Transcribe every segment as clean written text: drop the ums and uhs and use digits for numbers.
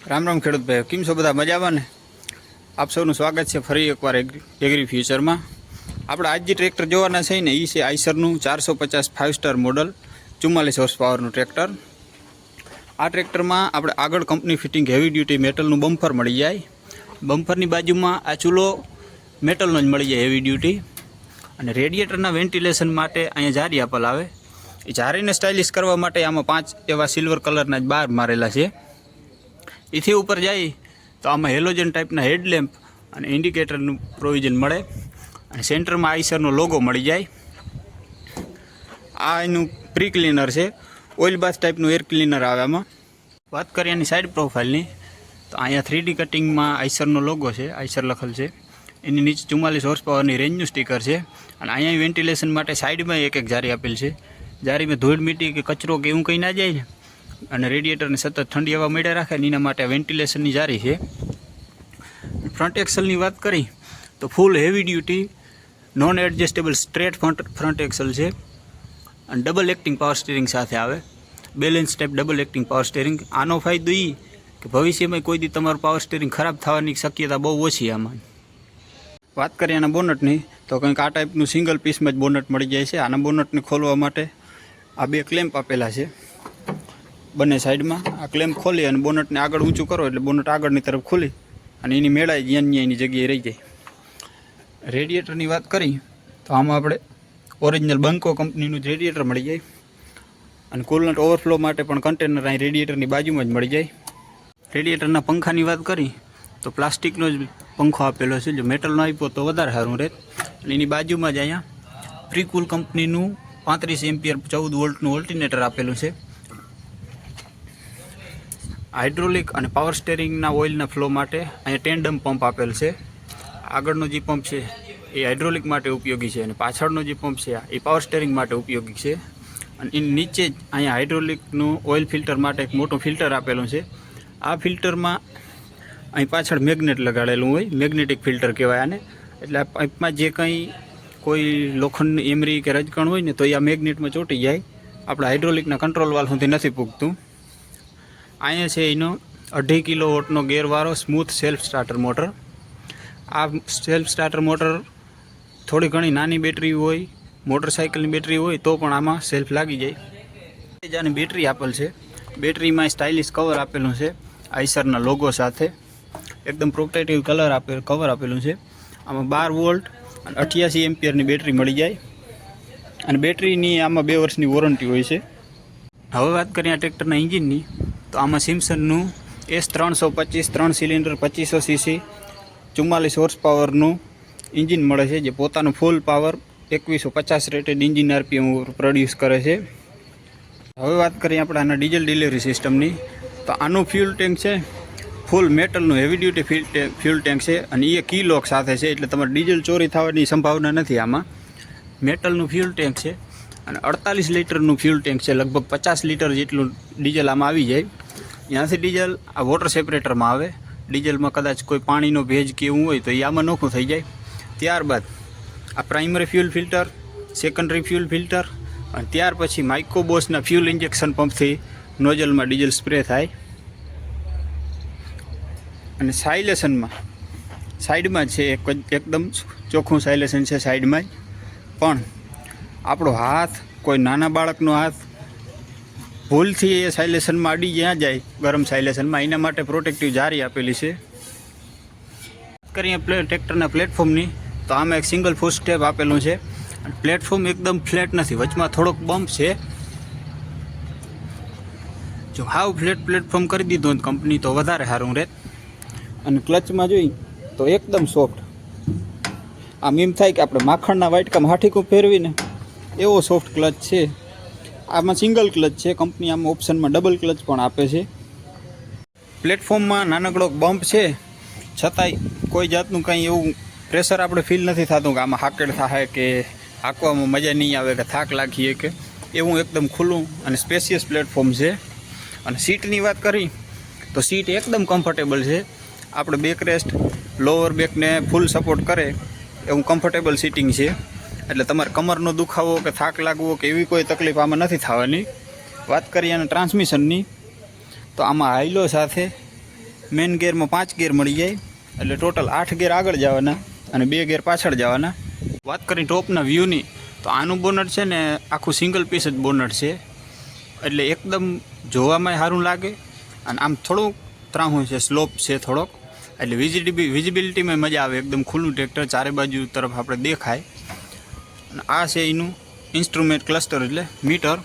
રામ રામ ખેડૂત ભાઈ, કેમ છો બધા? મજામાં ને? આપ સૌનું સ્વાગત છે ફરી એકવાર એગ્રી ફ્યુચરમાં. આપણે આજ જે ટ્રેક્ટર જોવાના છે ને એ છે આઈસરનું 450 5 સ્ટાર મોડલ 44 હોર્સ પાવરનું ટ્રેક્ટર. આ ટ્રેક્ટરમાં આપણે આગળ કંપની ફિટિંગ હેવી ડ્યુટી મેટલનું બમ્પર મળી જાય. બમ્પરની બાજુમાં આ ચૂલો મેટલનો જ મળી જાય હેવી ડ્યુટી. અને રેડિયેટરના વેન્ટિલેશન માટે અહીંયા જારી આપેલ આવે. એ જારીને સ્ટાઇલિશ કરવા માટે આમાં 5 એવા સિલ્વર કલરના જ બાર મારેલા છે. એથી ઉપર જાય તો આમાં હેલોજન ટાઈપના હેડલેમ્પ અને ઇન્ડિકેટરનું પ્રોવિઝન મળે. અને સેન્ટરમાં આઈસરનો લોગો મળી જાય. આ એનું પ્રી ક્લીનર છે, ઓઇલ બાથ ટાઈપનું એર ક્લીનર આવે. આમાં વાત કરીએ એની સાઇડ પ્રોફાઇલની તો અહીંયા 3D કટિંગમાં આઈસરનો લોગો છે, આઈસર લખેલ છે. એની નીચે 44 હોર્સ પાવરની રેન્જનું સ્ટીકર છે. અને અહીંયા વેન્ટિલેશન માટે સાઈડમાં એક જારી આપેલ છે. જારીમાં ધૂળ મીટી કે કચરો કે એવું કંઈ ના જાય ને, અને રેડિયેટરને સતત ઠંડી હવા મળે રાખે ને એના માટે વેન્ટિલેશનની જારી છે. ફ્રન્ટ એક્સલની વાત કરી તો ફૂલ heavy duty non adjustable straight front Excel છે. અને ડબલ એક્ટિંગ પાવર સ્ટીરિંગ સાથે આવે. Balance type double acting power steering. આનો ફાયદો એ કે ભવિષ્યમાં કોઈ દી તમારું પાવર સ્ટીરિંગ ખરાબ થવાની શક્યતા બહુ ઓછી આમાં. વાત કરીએ આના બોનટની તો કંઈક આ ટાઈપનું સિંગલ પીસમાં જ બોનટ મળી જાય છે. આના બોનટને ખોલવા માટે આ બે ક્લેમ્પ આપેલા છે બંને સાઈડમાં. આ ક્લેમ્પ ખોલી અને બોનટને આગળ ઊંચું કરો એટલે બોનટ આગળની તરફ ખુલી અને એની મેળાઈ જ્યાં એની જગ્યાએ રહી જાય. રેડિયેટરની વાત કરી તો આમાં આપણે ઓરિજિનલ બંકો કંપનીનું જ રેડિયેટર મળી જાય. અને કુલન્ટ ઓવરફ્લો માટે પણ કન્ટેનર અહીં રેડિયેટરની બાજુમાં જ મળી જાય. રેડિયેટરના પંખાની વાત કરી તો પ્લાસ્ટિકનો જ પંખો આપેલો છે. જો મેટલનો આપ્યો તો વધારે સારું રહે. અને એની બાજુમાં જ અહીંયા પ્રીકુલ કંપનીનું 35 એમ્પિયર 14 વોલ્ટનું ઓલ્ટરનેટર આપેલું છે. હાઇડ્રોલિક અને પાવર સ્ટેરિંગના ઓઇલના ફ્લો માટે અહીંયા ટેન્ડમ પંપ આપેલ છે. આગળનો જે પંપ છે એ હાઇડ્રોલિક માટે ઉપયોગી છે અને પાછળનો જે પંપ છે એ પાવર સ્ટેરિંગ માટે ઉપયોગી છે. અને એની નીચે જ અહીંયા હાઇડ્રોલિકનું ઓઇલ ફિલ્ટર માટે એક મોટું ફિલ્ટર આપેલું છે. આ ફિલ્ટરમાં અહીં પાછળ મેગ્નેટ લગાડેલું હોય, મેગ્નેટિક ફિલ્ટર કહેવાય આને. એટલે આ પાઇપમાં જે કંઈ કોઈ લોખંડની એમરી કે રજકણ હોય ને તો એ આ મેગ્નેટમાં ચોંટી જાય. આપણે હાઇડ્રોલિકના કંટ્રોલ વાલ્વ સુધી નથી પૂગતું. અહીંયા છે એનો 2.5 કિલો વોટનો ગેરવાળો સ્મૂથ સેલ્ફ સ્ટાર્ટર મોટર. આ સેલ્ફ સ્ટાર્ટર મોટર થોડી ઘણી નાની બેટરી હોય, મોટરસાઇકલની બેટરી હોય તો પણ આમાં સેલ્ફ લાગી જાય. આની બેટરી આપેલ છે. બેટરીમાં સ્ટાઇલિશ કવર આપેલું છે આઈસરના લોગો સાથે. એકદમ પ્રોટેક્ટિવ કવર આપેલું છે. આમાં 12 વોલ્ટ અને 88 એમ્પિયરની બેટરી મળી જાય. અને બેટરીની આમાં 2 વર્ષની વોરંટી હોય છે. હવે વાત કરીએ આ ટ્રેક્ટરના એન્જિનની તો આમાં સિમ્સનનું S325 3 સિલિન્ડર 2500 cc 44 હોર્સ પાવરનું એન્જિન મળે છે, જે પોતાનું full power 2150 rated engine RPM produce કરે છે. હવે વાત કરીએ આપણે આના ડીઝલ ડિલિવરી સિસ્ટમની તો આનું ફ્યુલ ટેન્ક છે ફૂલ મેટલનું હેવી ડ્યુટી ફ્યુલ ટેન્ક છે. અને એ કી લોક સાથે છે એટલે તમારે ડીઝલ ચોરી થવાની સંભાવના નથી. આમાં મેટલનું ફ્યુલ ટેન્ક છે અને 48 લીટરનું ફ્યુલ ટેન્ક છે. લગભગ 50 લીટર જેટલું ડીઝલ આમાં આવી જાય. ત્યાંથી ડીઝલ આ વોટર સેપરેટરમાં આવે. ડીઝલમાં કદાચ કોઈ પાણીનો ભેજ કે એવું હોય તો એ આમાં નોખું થઈ જાય. ત્યારબાદ આ primary fuel filter, secondary fuel filter અને ત્યાર પછી માઇક્રોબોસના ફ્યુલ ઇન્જેક્શન પંપથી નોઝલમાં ડીઝલ સ્પ્રે થાય. અને સાઇલેશનમાં સાઈડમાં જ છે, એકદમ ચોખ્ખું સાઇલેશન છે સાઈડમાં જ. પણ આપણો હાથ, કોઈ નાના બાળકનો હાથ ભૂલથી એ સાઇલેશનમાં અડી જ્યાં જાય ગરમ સાઇલેશનમાં, એના માટે પ્રોટેક્ટિવ જારી આપેલી છે. કરીએ ટ્રેક્ટરના પ્લેટફોર્મની તો આમાં એક સિંગલ ફૂટ સ્ટેપ આપેલું છે. અને પ્લેટફોર્મ એકદમ ફ્લેટ નથી, વચમાં થોડોક બમ્પ છે. જો હાવ ફ્લેટ પ્લેટફોર્મ કરી દીધું કંપની તો વધારે સારું રહે. અને ક્લચમાં જોઈ તો એકદમ સોફ્ટ. આમ એમ થાય કે આપણે માખણના વાટકામાં હાઠીકું ફેરવીને એવો સોફ્ટ ક્લચ છે. આમાં સિંગલ ક્લચ છે. કંપની આમાં ઓપ્શનમાં ડબલ ક્લચ પણ આપે છે. પ્લેટફોર્મમાં નાનકડો બમ્પ છે છતાંય કોઈ જાતનું કંઈ એવું પ્રેશર આપણે ફીલ નથી થતું કે આમાં હાકેડ થાય કે હાંકવામાં મજા નહીં આવે કે થાક લાગીએ કે એવું. એકદમ ખુલ્લું અને સ્પેશિયસ પ્લેટફોર્મ છે. અને સીટની વાત કરી તો સીટ એકદમ કમ્ફર્ટેબલ છે. આપણે બેક રેસ્ટ, લોઅર બેકને ફૂલ સપોર્ટ કરે એવું કમ્ફર્ટેબલ સીટિંગ છે. એટલે તમારે કમરનો દુખાવો કે થાક લાગવો કે એવી કોઈ તકલીફ આમાં નથી થવાની. વાત કરીએ અને ટ્રાન્સમિશનની તો આમાં હાઈલો સાથે મેઇન ગેરમાં 5 ગેર મળી જાય, એટલે ટોટલ 8 ગેર આગળ જવાના અને 2 ગેર પાછળ જવાના. વાત કરી ટોપના વ્યૂની, તો આનું બોનટ છે ને આખું સિંગલ પીસ જ બોનટ છે, એટલે એકદમ જોવામાં સારું લાગે અને આમ થોડુંક ત્રાહું છે, સ્લોપ છે થોડોક, એટલે વિઝિબિલિટીમાં મજા આવે. એકદમ ખુલ્લું ટ્રેક્ટર, ચારે બાજુ તરફ આપણે દેખાય. અને આ છે એનું ઇન્સ્ટ્રુમેન્ટ ક્લસ્ટર, એટલે મીટર.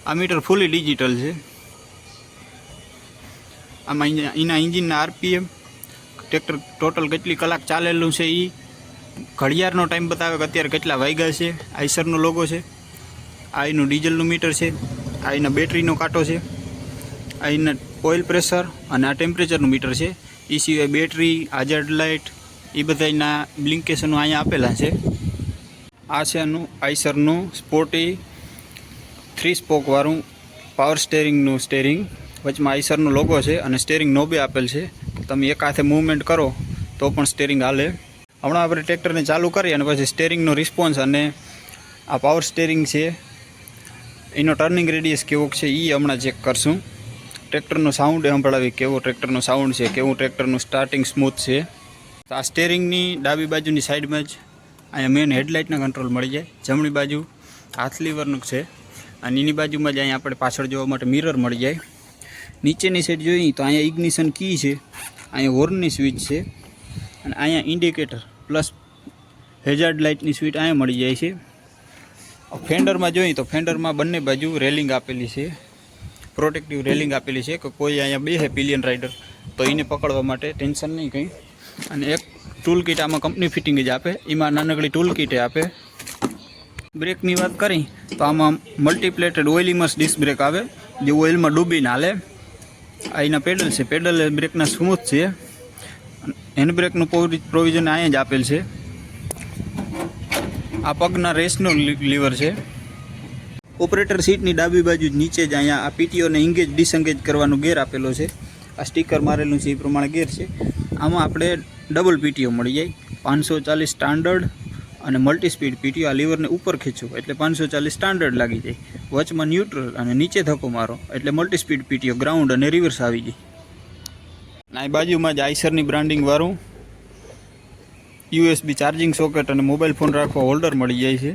આ મીટર ફૂલી ડિજિટલ છે. આમાં એના એન્જિનના આરપીએમ, ટ્રેક્ટર ટોટલ કેટલી કલાક ચાલેલું છે એ, ઘડિયાળનો ટાઈમ બતાવે કે અત્યારે કેટલા વાગ્યા છે. આઈસરનો લોગો છે. આ એનું ડીઝલનું મીટર છે. આ એના બેટરીનો કાંટો છે. આ એના ઓઇલ પ્રેશર અને આ ટેમ્પરેચરનું મીટર છે. એ સિવાય બેટરી, હાઝાર્ડ લાઇટ એ બધા એના બ્લિંકેશનો અહીંયા આપેલા છે. આ છે એનું આઈસરનું સ્પોર્ટી 3 સ્પોકવાળું પાવર સ્ટેરિંગનું સ્ટેરિંગ. વચમાં આઈસરનો લોગો છે અને સ્ટેરિંગ નોબે આપેલ છે. તમે એક હાથે મૂવમેન્ટ કરો તો પણ સ્ટેરિંગ હાલે. હમણાં આપણે ટ્રેક્ટરને ચાલુ કરી અને પછી સ્ટેરિંગનો રિસ્પોન્સ અને આ પાવર સ્ટેરિંગ છે એનો ટર્નિંગ રેડિયસ કેવો છે એ હમણાં ચેક કરશું. ટ્રેક્ટરનો સાઉન્ડ સંભળાવી કેવો ટ્રેક્ટરનો સાઉન્ડ છે, કેવું ટ્રેક્ટરનું સ્ટાર્ટિંગ સ્મૂથ છે. તો આ સ્ટેરિંગની ડાબી બાજુની સાઈડમાં જ અહીંયા મેન હેડલાઇટના કંટ્રોલ મળી જાય. જમણી બાજુ હાથ લીવરનું છે અને એની બાજુમાં જ અહીંયા આપણે પાછળ જોવા માટે મિરર મળી જાય. નીચેની સાઈડ જોઈએ તો અહીંયા ઇગ્નિશન કી છે, અહીંયા હોર્નની સ્વિચ છે અને અહીંયા ઇન્ડિકેટર પ્લસ હેઝાર્ડ લાઇટની સ્વિચ અહીંયા મળી જાય છે. ફેન્ડરમાં જોઈએ તો ફેન્ડરમાં બંને બાજુ રેલિંગ આપેલી છે, પ્રોટેક્ટિવ રેલિંગ આપેલી છે કે કોઈ અહીંયા બેસે પિલિયન રાઇડર તો એને પકડવા માટે ટેન્શન નહીં કંઈ. અને એક ટૂલ કીટ આમાં કંપની ફિટિંગ જ આપે, એમાં નાનકડી ટૂલ કીટે આપે. બ્રેકની વાત કરી તો આમાં મલ્ટીપ્લેટેડ ઓઇલ ઇમર્સ ડિસ્ક બ્રેક આવે, જે ઓઇલમાં ડૂબીને હાલે. આ એના પેડલ છે, પેડલ બ્રેકના સ્મૂથ છે. હેન્ડ બ્રેકનું પ્રોવિઝન અહીંયા જ આપેલ છે. આ પગના રેસનો લીવર છે. ઓપરેટર સીટની ડાબી બાજુ નીચે જ અહીંયા આ પીટીઓને એંગેજ ડિસએંગેજ કરવાનો ગેર આપેલો છે. આ સ્ટીકર મારેલું છે એ પ્રમાણે ગેર છે. આમાં આપણે ડબલ પીટીઓ મળી જાય, 540 સ્ટાન્ડર્ડ અને મલ્ટી સ્પીડ પીટીઓ. આ લીવરને ઉપર ખેંચો એટલે 540 સ્ટાન્ડર્ડ લાગી જાય, વચમાં ન્યુટ્રલ અને નીચે ધક્કો મારો એટલે મલ્ટી સ્પીડ પીટીઓ ગ્રાઉન્ડ અને રિવર્સ આવી જાય. આ બાજુમાં જ આઈસરની બ્રાન્ડિંગવાળું USB ચાર્જિંગ સોકેટ અને મોબાઈલ ફોન રાખવા હોલ્ડર મળી જાય છે.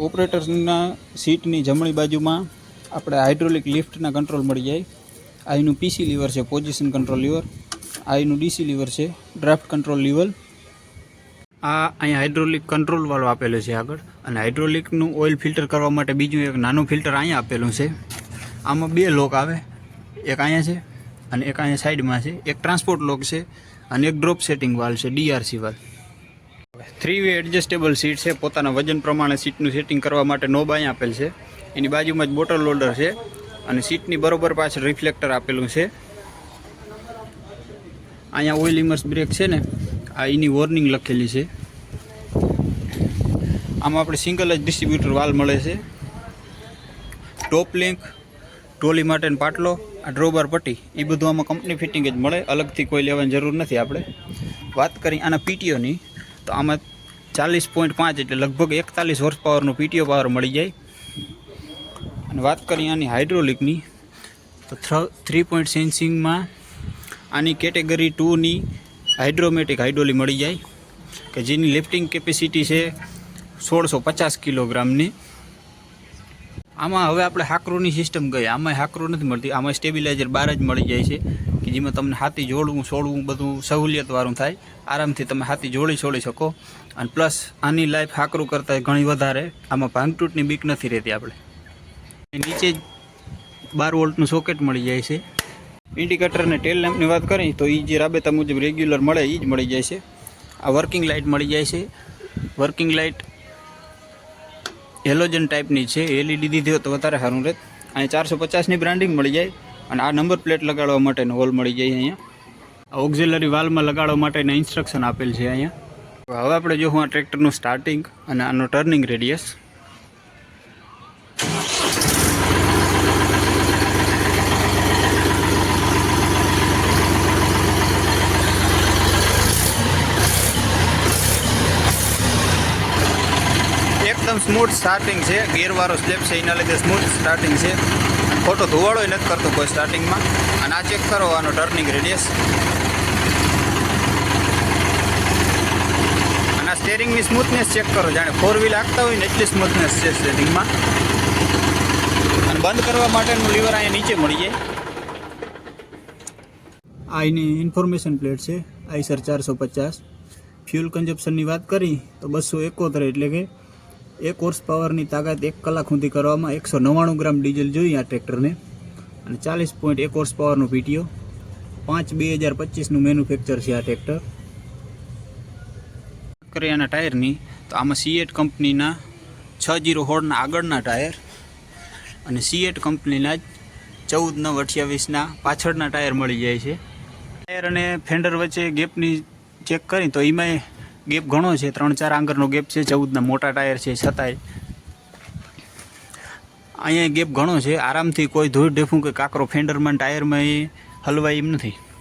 ઓપરેટર્સના સીટની જમણી બાજુમાં આપણે હાઇડ્રોલિક લિફ્ટના કંટ્રોલ મળી જાય. આ એનું PC લીવર છે, પોઝિશન કંટ્રોલ લીવર. આ એનું DC લીવર છે, ડ્રાફ્ટ કંટ્રોલ લીવર. આ અહીંયા હાઇડ્રોલિક કંટ્રોલવાળો આપેલો છે આગળ. અને હાઇડ્રોલિકનું ઓઇલ ફિલ્ટર કરવા માટે બીજું એક નાનું ફિલ્ટર અહીંયા આપેલું છે. આમાં 2 લોક આવે, એક અહીંયા છે અને એક અહીંયા સાઈડમાં છે. એક ટ્રાન્સપોર્ટ લોક છે અને એક ડ્રોપ સેટિંગ વાલ છે, DRC વાલ. 3-વે એડજસ્ટેબલ સીટ છે, પોતાના વજન પ્રમાણે સીટનું સેટિંગ કરવા માટે નોબ અહીંયા આપેલ છે. એની બાજુમાં જ બોટલ હોલ્ડર છે અને સીટની બરોબર પાછળ રિફ્લેક્ટર આપેલું છે. અહીંયા ઓઇલ ઇમર્સ બ્રેક છે ને, આ એની વોર્નિંગ લખેલી છે. આમાં આપણે સિંગલ જ ડિસ્ટ્રીબ્યુટર વાલ મળે છે. ટોપ લિંક, ટ્રોલી માટેનો પાટલો, આ ડ્રોબાર પટ્ટી એ બધું આમાં કંપની ફિટિંગ જ મળે, અલગથી કોઈ લેવાની જરૂર નથી આપણે. વાત કરી આના પીટીઓની તો આમાં 40.5 એટલે લગભગ 41 હોર્સ પાવરનો પીટીઓ પાવર મળી જાય. અને વાત કરીએ આની હાઇડ્રોલિકની તો 3 પોઈન્ટ સેન્સિંગમાં આની કેટેગરી 2ની હાઇડ્રોમેટિક હાઇડ્રોલી મળી જાય કે જેની લિફ્ટિંગ કેપેસિટી છે 1650 કિલોગ્રામની. આમાં હવે આપણે હાકરોની સિસ્ટમ ગઈ, આમાં હાકરો નથી મળતી, આમાં સ્ટેબિલાઇઝર 12 જ મળી જાય છે કે જેમાં તમને હાથી જોડવું છોડવું બધું સહુલિયતવાળું થાય. આરામથી તમે હાથી છોડી શકો. અને પ્લસ આની લાઈફ હાકરું કરતાં ઘણી વધારે, આમાં ભાંગતૂટની બીક નથી રહેતી. આપણે નીચે જ 12 વોલ્ટનું સોકેટ મળી જાય છે. ઇન્ડિકેટર અને ટેલ લેમ્પની વાત કરીએ તો એ જે રાબેતા મુજબ રેગ્યુલર મળે એ જ મળી જાય છે. આ વર્કિંગ લાઇટ મળી જાય છે. વર્કિંગ લાઇટ હેલોજન ટાઈપની છે, LED દીધી હોય તો વધારે સારું રહે. અહીંયા 450ની બ્રાન્ડિંગ મળી જાય અને આ નંબર પ્લેટ લગાડવા માટેનો હોલ મળી જાય. અહીંયા ઓક્ઝિલરી વાલમાં લગાડવા માટેના ઇન્સ્ટ્રક્શન આપેલ છે અહીંયા. હવે આપણે જોવું આ ટ્રેક્ટરનું સ્ટાર્ટિંગ અને આનો ટર્નિંગ રેડિયસ. એકદમ સ્મૂથ સ્ટાર્ટિંગ છે, ગિયરવાળો સ્લેપ છે એના લીધે સ્મૂથ સ્ટાર્ટિંગ છે. ખોટો ધુવાળો નથી કરતો કોઈ સ્ટાર્ટિંગમાં. અને આ ચેક કરો આનો ટર્નિંગ રેડિયસ. અને આ સ્ટેરિંગની સ્મૂથનેસ ચેક કરો, જાણે 4 વ્હીલ હાંકતા હોય ને એટલી સ્મૂથનેસ છે સ્ટેરિંગમાં. અને બંધ કરવા માટેનું લીવર અહીંયા નીચે મળી જાય. આ એની ઇન્ફોર્મેશન પ્લેટ છે, આઈસર 450. ફ્યુલ કન્ઝપ્શનની વાત કરી તો 271, એટલે કે 1 હોર્સ પાવરની તાકાત 1 કલાક સુધી કરવામાં 199 ગ્રામ ડીઝલ જોઈએ આ ટ્રેક્ટરને. અને 40.1 હોર્સ પાવરનું પીટીઓ. 5/2025નું મેન્યુફેક્ચર છે આ ટ્રેક્ટર. કરીએ આના ટાયરની તો આમાં C8 કંપનીના 6016ના આગળના ટાયર અને C8 કંપનીના 14/9/28ના પાછળના ટાયર મળી જાય છે. ટાયર અને ફેન્ડર વચ્ચે ગેપની ચેક કરી તો એમાંય ગેપ ઘણો છે, 3-4 આંગળનો ગેપ છે. 14ના મોટા ટાયર છે છતાંય અહીંયા ગેપ ઘણો છે. આરામથી કોઈ ધૂળ ઢેફું કે કાકરો ફેન્ડરમાં ટાયરમાં એ હલવાય એમ નથી.